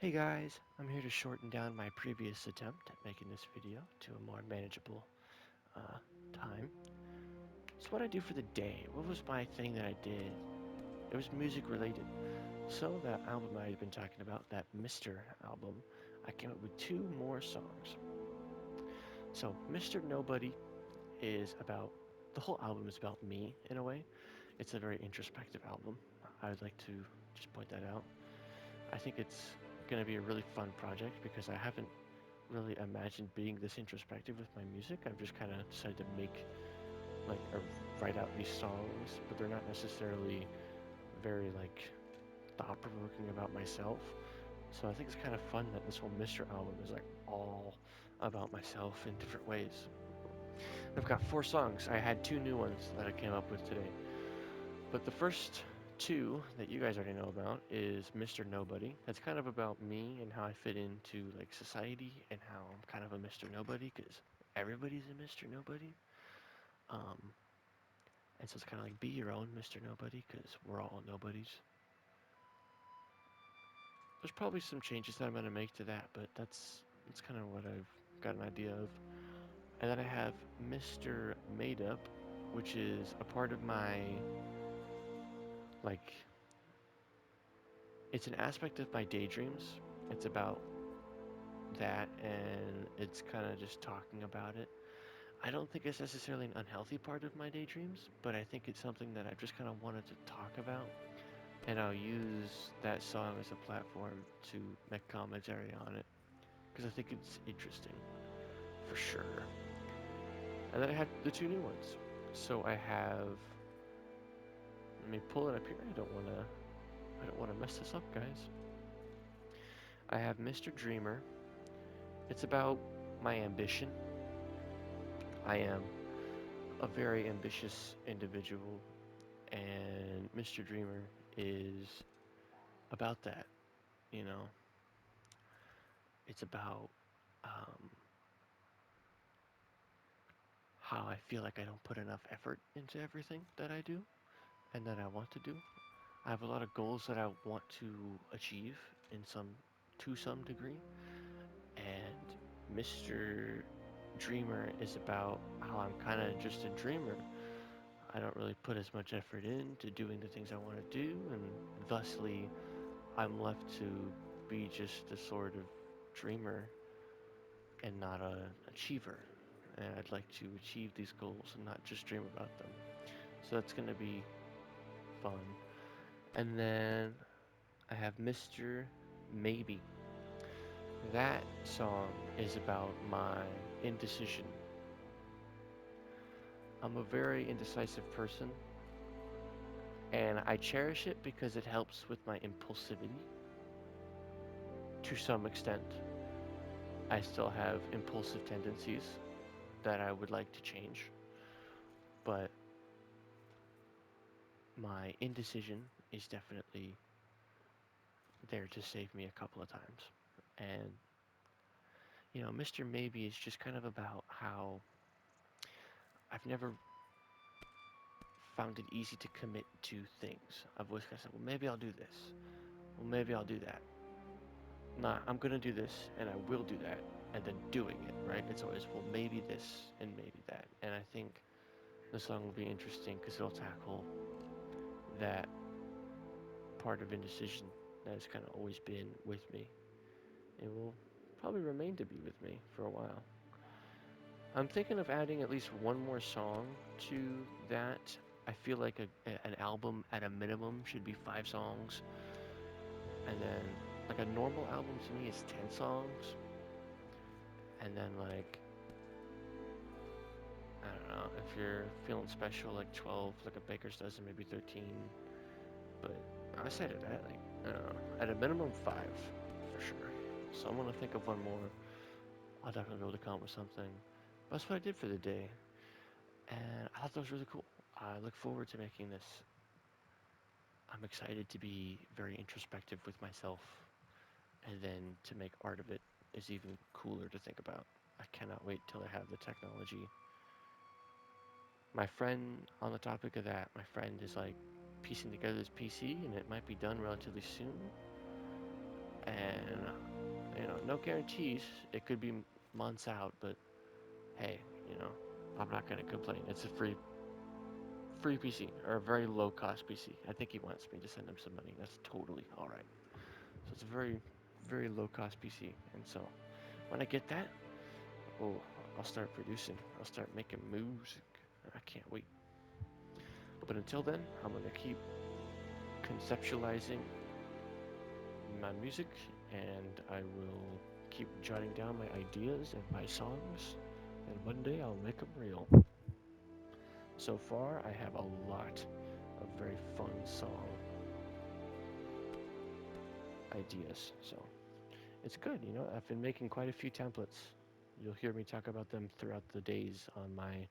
Hey guys, I'm here to shorten down my previous attempt at making this video to a more manageable uh, time. So what I do for the day, what was my thing that I did? It was music related. So that album I had been talking about, that Mr. album, I came up with two more songs. So Mr. Nobody is about, the whole album is about me in a way. It's a very introspective album. I would like to just point that out. I think it's going to be a really fun project because I haven't really imagined being this introspective with my music. I've just kind of decided to make like or write out these songs, but they're not necessarily very like thought provoking about myself. So I think it's kind of fun that this whole Mr. album is like all about myself in different ways. I've got four songs. I had two new ones that I came up with today. But the first two that you guys already know about is Mr. Nobody. That's kind of about me and how I fit into like society and how I'm kind of a Mr. Nobody because everybody's a Mr. Nobody. Um, and so it's kind of like be your own Mr. Nobody because we're all nobodies. There's probably some changes that I'm going to make to that, but that's kind of what I've got an idea of. And then I have Mr. Made Up, which is a part of my like it's an aspect of my daydreams. It's about that and it's kind of just talking about it. I don't think it's necessarily an unhealthy part of my daydreams, but I think it's something that I've just kind of wanted to talk about. And I'll use that song as a platform to make commentary on it because I think it's interesting for sure. And then I have the two new ones. So I have, let me pull it up here. I don't want to mess this up, guys. I have Mr. Dreamer. It's about my ambition. I am a very ambitious individual, and Mr. Dreamer is about that. You know, it's about um, how I feel like I don't put enough effort into everything that I do and that I want to do. I have a lot of goals that I want to achieve in some degree, and Mr. Dreamer is about how I'm kind of just a dreamer. I don't really put as much effort into doing the things I want to do, and thusly I'm left to be just a sort of dreamer and not an achiever. And I'd like to achieve these goals and not just dream about them. So that's going to be fun. And then I have Mr. Maybe. That song is about my indecision. I'm a very indecisive person, and I cherish it because it helps with my impulsivity to some extent. I still have impulsive tendencies that I would like to change, but my indecision is definitely there to save me a couple of times. And, Mr. Maybe is just kind of about how I've never found it easy to commit to things. I've always kind of said, well, maybe I'll do this. Well, maybe I'll do that. Nah, I'm going to do this and I will do that. And then doing it, right? It's always, well, maybe this and maybe that. And I think the song will be interesting because it'll tackle that part of indecision that has kind of always been with me. It will probably remain to be with me for a while. I'm thinking of adding at least one more song to that. I feel like an album at a minimum should be 5 songs, and then like a normal album to me is 10 songs, and then like I don't know if you're feeling special like 12, like a Baker's dozen, maybe 13. But outside of that, like I don't know, at a minimum 5 for sure. So I'm gonna think of one more. I'll definitely be able to come up with something. But that's what I did for the day. And I thought that was really cool. I look forward to making this. I'm excited to be very introspective with myself, and then to make art of it is even cooler to think about. I cannot wait till I have the technology. My friend, on the topic of that, my friend is like piecing together this PC, and it might be done relatively soon. And no guarantees. It could be months out, but hey, you know, I'm not gonna complain. It's a free PC or a very low cost PC. I think he wants me to send him some money. That's totally all right. So it's a very low cost PC, and so when I get that, oh, I'll start producing. I'll start making music. I can't wait. But until then, I'm gonna keep conceptualizing my music, and I will keep jotting down my ideas and my songs, and one day I'll make them real. So far, I have a lot of very fun song ideas, so it's good. I've been making quite a few templates. You'll hear me talk about them throughout the days on my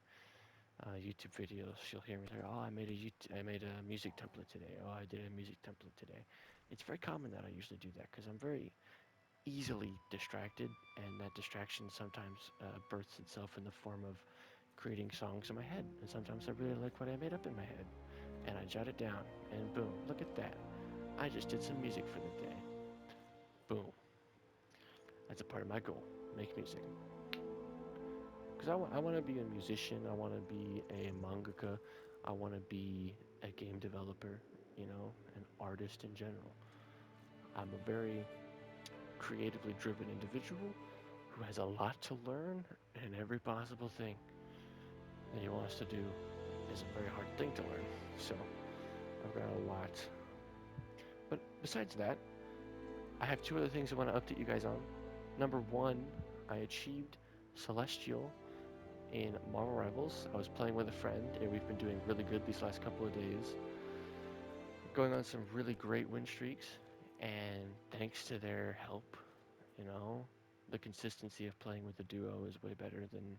YouTube videos. You'll hear me say, "Oh, I made a music template today. Oh, I did a music template today." It's very common that I usually do that because I'm very easily distracted, and that distraction sometimes births itself in the form of creating songs in my head. And sometimes I really like what I made up in my head, and I jot it down, and boom, look at that. I just did some music for the day. Boom. That's a part of my goal. Make music. Because I want to be a musician. I want to be a mangaka. I want to be a game developer, an artist in general. I'm a very creatively driven individual who has a lot to learn, and every possible thing that he wants to do is a very hard thing to learn. So I've got a lot. But besides that, I have two other things I want to update you guys on. Number one, I achieved Celestial in Marvel Rivals. I was playing with a friend, and we've been doing really good these last couple of days. Going on some really great win streaks, and thanks to their help, the consistency of playing with the duo is way better than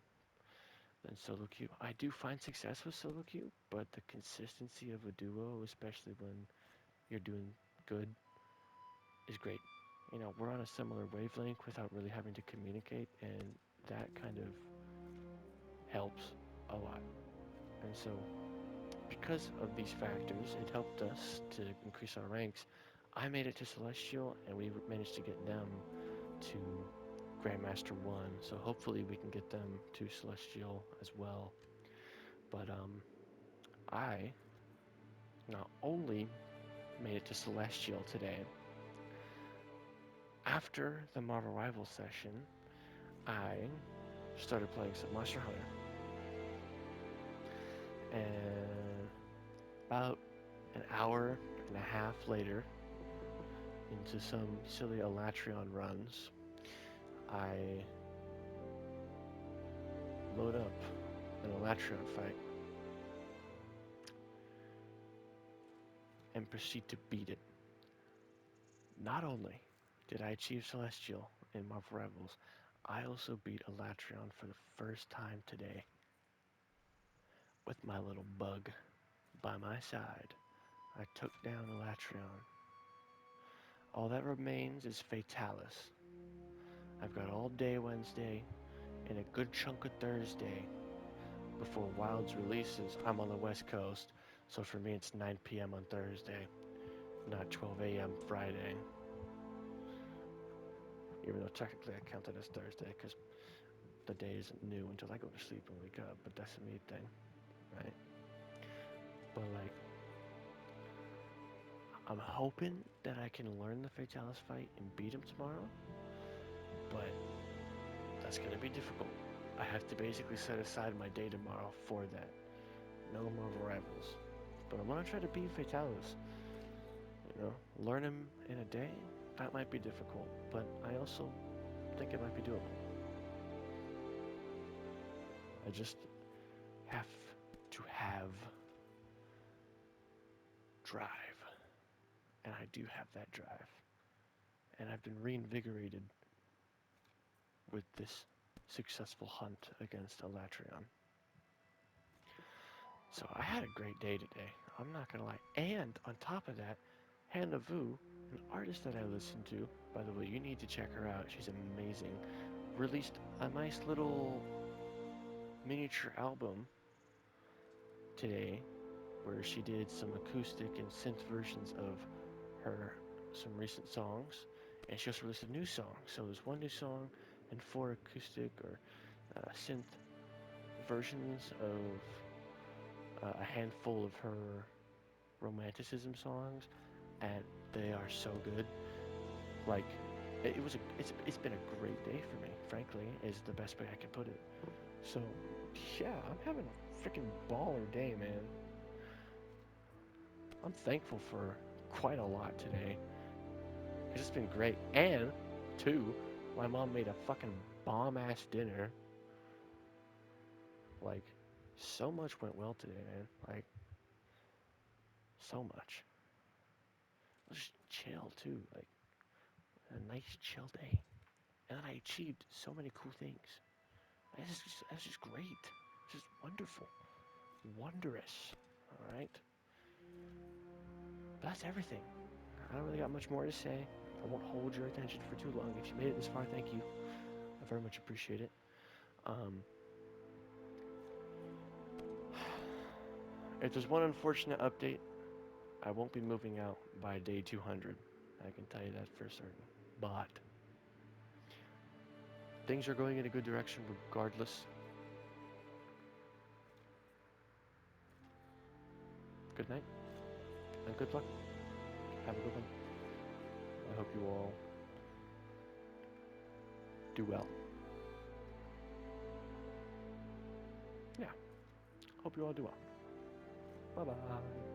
solo queue. I do find success with solo queue, but the consistency of a duo, especially when you're doing good, is great. We're on a similar wavelength without really having to communicate, and that kind of helps a lot. And so, because of these factors, it helped us to increase our ranks. I made it to Celestial, and we managed to get them to Grandmaster 1, so hopefully we can get them to Celestial as well. But I not only made it to Celestial today, after the Marvel Rivals session, I started playing some Monster Hunter. And about an hour and a half later, into some silly Alatreon runs, I load up an Alatreon fight and proceed to beat it. Not only did I achieve Celestial in Marvel Rivals, I also beat Alatreon for the first time today with my little bug by my side. I took down Alatreon. All that remains is Fatalis. I've got all day Wednesday and a good chunk of Thursday before Wilds releases. I'm on the West Coast, so for me it's 9 p.m. on Thursday, not 12 a.m. Friday. Even though technically I count it as Thursday because the day isn't new until I go to sleep and wake up, but that's a me thing, right? But like, I'm hoping that I can learn the Fatalis fight and beat him tomorrow, but that's gonna be difficult. I have to basically set aside my day tomorrow for that. No Marvel Rivals. But I'm gonna try to beat Fatalis. Learn him in a day, that might be difficult, but I also think it might be doable. I just have to have drive. And I do have that drive. And I've been reinvigorated with this successful hunt against Alatreon. So I had a great day today. I'm not gonna lie. And on top of that, Hannah Vu, an artist that I listen to, by the way, you need to check her out. She's amazing. Released a nice little miniature album today where she did some acoustic and synth versions of some recent songs, And she also released a new song. So there's one new song and 4 acoustic or synth versions of a handful of her romanticism songs, and they are so good. Like, it's been a great day for me. Frankly, is the best way I can put it. So, yeah, I'm having a freaking baller day, man. I'm thankful for quite a lot today. It's just been great. And, two, my mom made a fucking bomb-ass dinner. Like, so much went well today, man. Like, so much. It was just chill, too. Like, a nice, chill day. And then I achieved so many cool things. It's just great. It's just wonderful. Wondrous. Alright? That's everything. I don't really got much more to say. I won't hold your attention for too long. If you made it this far, thank you. I very much appreciate it. If there's one unfortunate update, I won't be moving out by day 200. I can tell you that for certain. But things are going in a good direction regardless. Good night and good luck. Have a good one. I hope you all do well. Yeah. Hope you all do well. Bye-bye.